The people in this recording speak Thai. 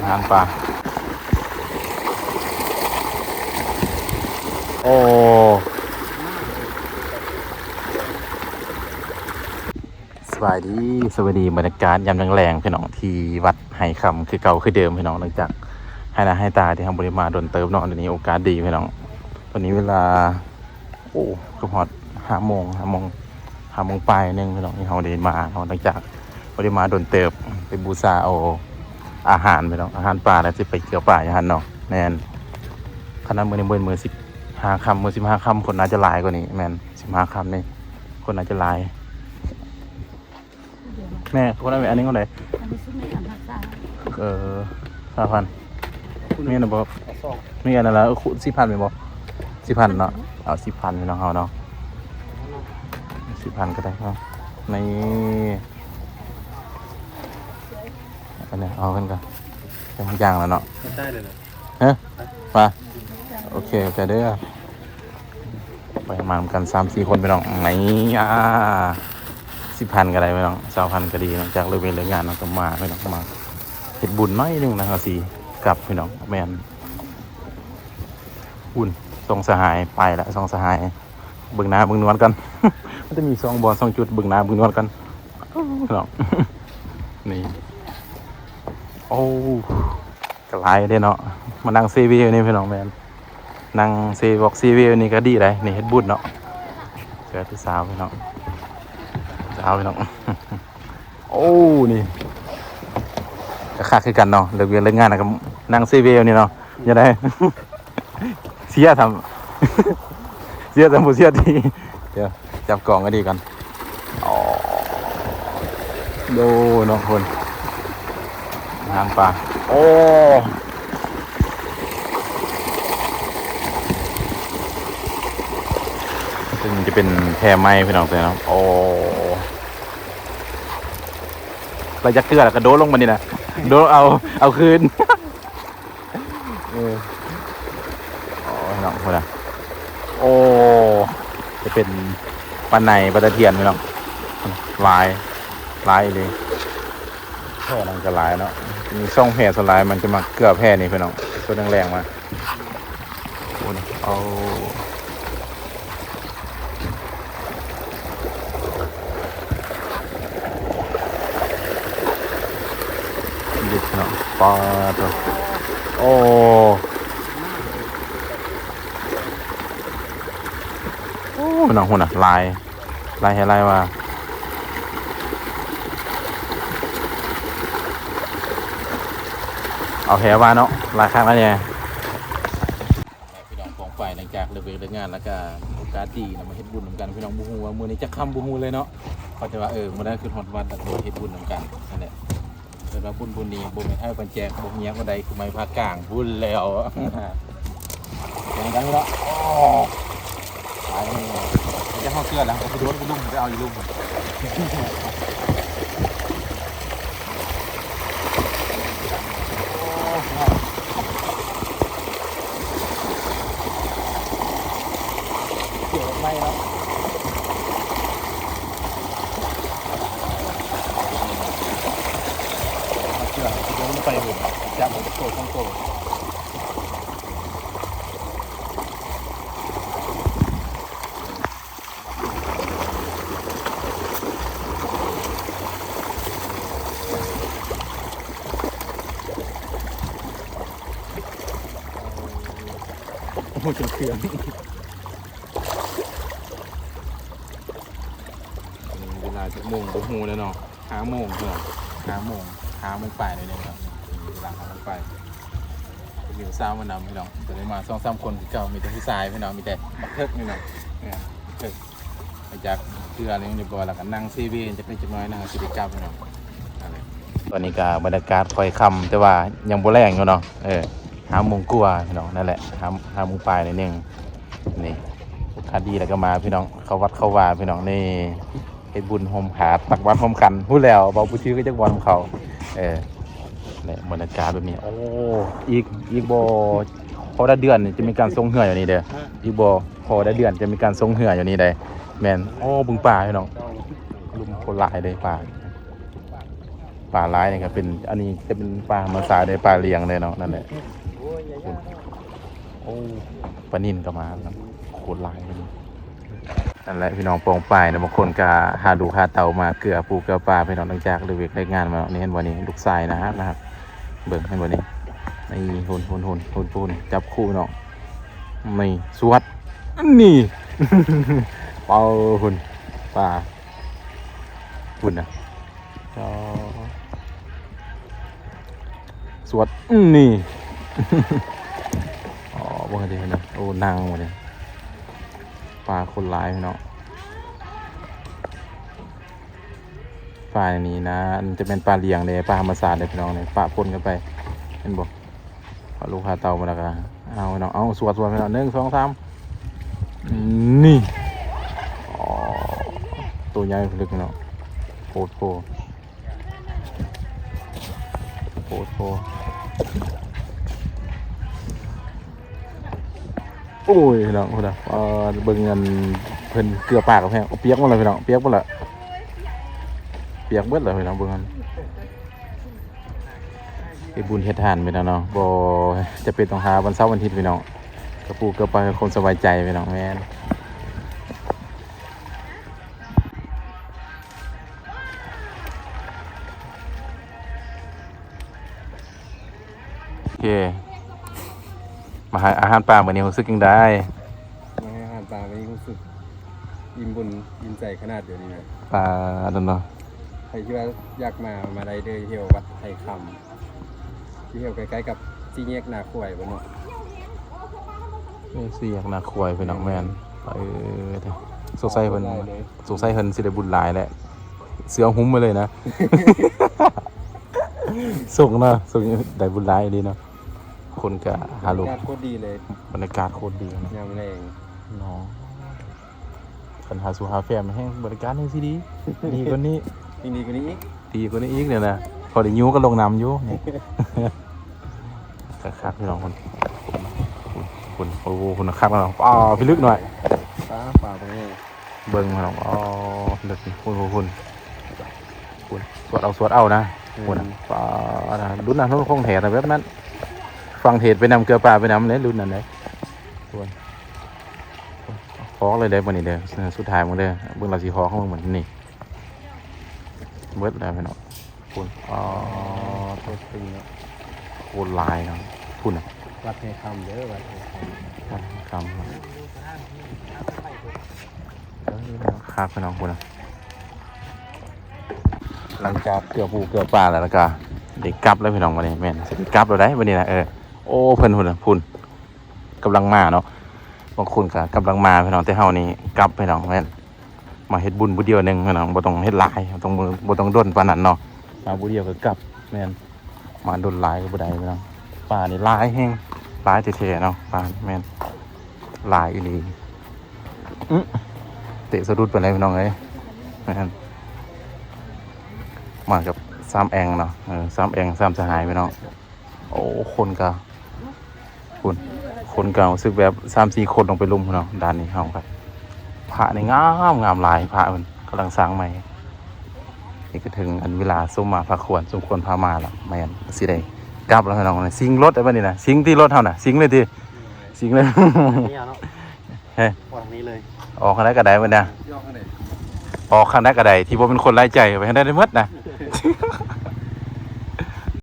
งานปลาโอ้สวัสดีบรรยากาศยามแรงๆพี่น้องที่วัดไหคำคือเก่าคือเดิมพี่น้องหลังจากให้หน้าให้ตาที่ทำบริมาโดนเติมเนาะเดี๋ยวนี้โอกาสดีพี่น้องตอนนี้เวลาโอ้ก็ฮอด5 โมงปลายนึงพี่น้องที่เขาเดินมาเนาะหลังจากบริมาโดนเติบไปบูชาเอาอาหารพี่น้องอาหารป่าแล้วจะไปเกี่ยวป่าอย่างนั้นเนาะแน่นขนาดมือในมือ15 ค่ำมือ15 ค่ำคนน่าจะหลายกว่านี้แมน15 ค่ำนี่คนน่าจะหลายแม่คนนั้นอันนี้คนไหนอันนี้ซุ้มในอันพักษา5,000มีนะบอกมีอันนั้นละ10,000ไหมบอก10,000เนาะเอา10,000พี่น้องเอาเนาะ10,000ก็ได้เนาะในอันนี้เอากันกันเป็นอย่างแล้วเนาะได้เลยนะเฮ้ยมาโอเคเด้อไปมากัน 3-4 คนไปน้องไหน10,000ก็ได้ไปน้อง20,000ก็ดีนะจากเรื่องงานเราก็มาไปน้องมาเห็ดบุญน้อยนึงนะครับสิกลับพี่น้องแมนบุญทรงสหายไปแล้วทรงสหายเบิ่งหน้าเบิ่งนวลกัน มันจะมี2 บอล2 จุดเบิ่งหน้าเบิ่งนวลกันพี่น้องนี่โอ้กระไรได้เนาะมานั่งซีวีนี่พี่น้องแมนนั่งซีวีนี่ก็ดีเลยนี่เฮ็ดบุญเนาะเจอที่สาวพี่น้องพี่น้อง โอ้นี่ก็ค่าคือกันเนาะเลิกเรียนเลิกงานนะก็นั่งซีวีนี่เนาะยังไง เสียทำ เสียทำผู้เสียทีเดี๋ยวจับกล่องก็ดีกันอ๋อดูน้องคนงานปลาโอ้ซึ่งจะเป็นแพไม้พี่น้องเลยเนาะโอ้เราจะเกลือแล้วก็โดดลงมานี่นะโดดเอาคืนโอ้พี่น้องคนละโอ้จะเป็นปลาไหนปลาตะเพียนพี่น้องลายเลยแพร่นังจะลายเนาะมีช่องแพร่สลายมันจะมาเกลือแพร่นี่พี่น้องตัวแรงๆมาโอ้เอาดิบเนาะปลาตัวโอ้พี่น้องหุ่นอ่ะลายให้ลายว่าเอาแผลว่าเนาะลายข้างแล้วเนี่ยพี่น้องของฝ่ายหลังจากเลิกงานแล้วก็โอกาสดีนะมาเฮ็ดบุญเหมือนกันพี่น้องบูฮูว่ามือนี้จะค้ำบูฮูเลยเนาะเขาจะว่ามื้อนั้นคือฮอดวันแต่เฮ็ดบุญเหมือนกันนั่นแหละแต่ว่าบุญนี้บ่แม่นให้ปันแจกบ่เฮียบ่ใดคือไม้พากลางบุญแล้วอย่างนั้นเนาะตายจะเฮาเกลือแล้วไปโดนไปลุ่มไปเอาอยู่ลุ่มไม่ครับเชื่อจะโดนไปหุ่นจับมันโตต้องโตโอ้จนเครื่องเวลาจะโมงดูหูแล้วเนาะ5 โมงเนาะ5 โมงไปเลยครับเวลา5 โมงไปอยู่ซ้ำมันนำพี่น้องจะได้มา2-3 คนเก่ามีแต่ผู้ชายพี่น้องมีแต่บักเทิกพี่น้องเนี่ยเทิกมาจากเรืออะไรนี่บ่แล้วกันนั่งซีวีจะเป็นจังน้อยนั่งซีวีกลับพี่น้องตอนนี้ก็บรรยากาศค่อยค่ำแต่ว่ายังบ่แรงอยู่เนาะ5 โมงกว่าพี่น้องนั่นแหละ5 โมงปลายนิดนึงนี่โอกาสดีแล้วก็มาพี่น้องเข้าวัดเข้าวาพี่น้องนี่เฮ็ดบุญโฮมหาตักวัดโฮมกันพูดแล้วเบาผู้ชื่อก็จักวันของเขาเนี่ยบรรยากาศแบบนี้โอ้อีกบ่พอได้เดือนจะมีการทรงเหื่ออยู่นี่เด้ออีกบ่พอได้เดือนจะมีการทรงเหื่ออยู่นี่เด้แม่นโอ้บึงป่าพี่น้องลุมคนหลายเลยป่า ปลาร้ายนี่ก็เป็นอันนี้จะเป็นปลามาสาได้ปลาเลี้ยงเลยเนาะนั่นแหละโอ้ปลานิ่นก็มาแล้วโคตรลายเลยนั่นแหละพี่น้องปองปลายนะบางคนก็หาดูหาเตามาเกลือปูเกลือปลาพี่น้องหลังจากเลยเวกได้งานมาเนี่ยเห็นวันนี้ลูกทรายนะครับเบิ่งให้วันนี้นี่หุ่นจับคู่พี่น้องนี่สวัสดอันนี้ เป่าหุ่นปลาหุ่นนะสวัสดนี่ อ๋อบ่ดีนะโอ้นางหมดเลยปลาคนร้ายพี่น้องปลาอย่างนี้นะจะเป็นปลาเลี้ยงเลยปลาธรรมศาสตร์เลยพี่น้องเลยปลาปนกันไปเห็นบอกปลาลูกคาเตามาแล้วกันเอาพี่น้องเอาสวดพี่น้อง1 2 3นี่อ๋อตัวใหญ่ลึกพี่น้องโคตรโอ้ยพี่น้องพี่น้องเบิ่งเงินเพิ่นเกลือปากกับแพงเปียกหมดเลยพี่น้องเปียกหมดเลยเปียกเบิดเลยพี่น้องเบิ่งเงินไอ้บุญเฮ็ดทานพี่น้องเนาะบ่จะเป็นต้องหาวันเสาร์วันอาทิตย์พี่น้องกระปูกระปลาคนสบายใจพี่น้องแม่นโอเคมาหาอาหารป่าวันนี้รู้สึกยังได้มาให้อาหารปลาวันนี้รู้สึกอิ่มบุญอิ่มใจขนาดเดียวนี้นะปลาดันเนาะใครที่ว่าอยากมาได้เด้อเที่ยววัดไทยคำที่เที่ยวใกล้ๆกับที่แยกนาขวยบนเนาะเสียกนาควยเป็นน้องแมนสงสัยเพิ่นสิได้บุญหลายแหละเสือหุ้มไปเลยนะ ส่งนะส่งได้บุญหลายดีเนาะคนกะฮาลูบรรยากาศโคตรดีเลยบรรยากาศโคตรดีนะยามแรงเนาะคันหาสู่หาแฟนมาให้บริการให้สิดีดีกว่านี้ดีกว่านี้อีกดีกว่านี้อีกเนี่ยนะพอได้ยูก็ลงน้ำยูนี่ครับพี่น้องคุณโอ้คุณคักแล้วพี่ลึกหน่อยปลาตรงนี้เบิ้งมาอ๋อเด็กคุณสวดเอานะคุณปลารุ่นนั้นคงแถแต่แบบนั้นฟังเทศไปนำเกลือปลาไปนำเลยรุ่นนั้นเลยคุณฮอกเลยเด้อวันนี้เด้อสุดท้ายมึงเด้อเบิ้งเราสีฮอกของมึงเหมือนนี่เบิดแล้วพี่น้องคุณตัวตึงโคตรลายครับคุณวัดไทยคำเด้อวัดไทยคำครับพี่น้องคุณนะหลังจากเกลือปูเกลือปลาแล้วก็เด็กกลับแล้วพี่น้องวันนี้แม่นสิกลับเราได้วันนี้นะโอ้เพิ่นพุ่นกำลังมาเนาะบางคนก็กำลังมาพี่น้องแต่เฮานี่กลับพี่น้องแม่นมาเฮ็ดบุญบุญเดียวนึงพี่น้องบ่ต้องเฮ็ดหลายบ่ต้องด้นปานนั้นเนาะมาบุญเดียวก็กลับแม่นมาด้นหลายก็บ่ได้พี่น้องปลานี่หลายแฮงหลายแท้ๆเนาะปลาแม่นหลายอีหลีเตะสะดุดไปเลยพี่น้องเอ้ยแม่นมากับ3แองเนาะ3แอง3สหายพี่น้องโอ้คนก็คนเก่าสึกแบบ 3-4 คนลงไปลุมพี่น้องด้านนี้เฮาครับพระนี่งามหลายพระเพิ่นกำลังสร้างใหม่นี่ก็ถึงอันเวลาส้มมาพระควรสมควรพามาแล้วแม่นสิได้กลับแล้วพี่น้องสิงรถไอ้บัดนี้นะสิงที่รถเฮาน่ะสิงเลยติสิงเลยนี่เนาะเฮ้ออกนี้เลยออกคันใดก็ได้บัดน่ะออกคันใดก็ได้ที่บ่เป็นคนไร้ใจไปให้ได้หมดนะ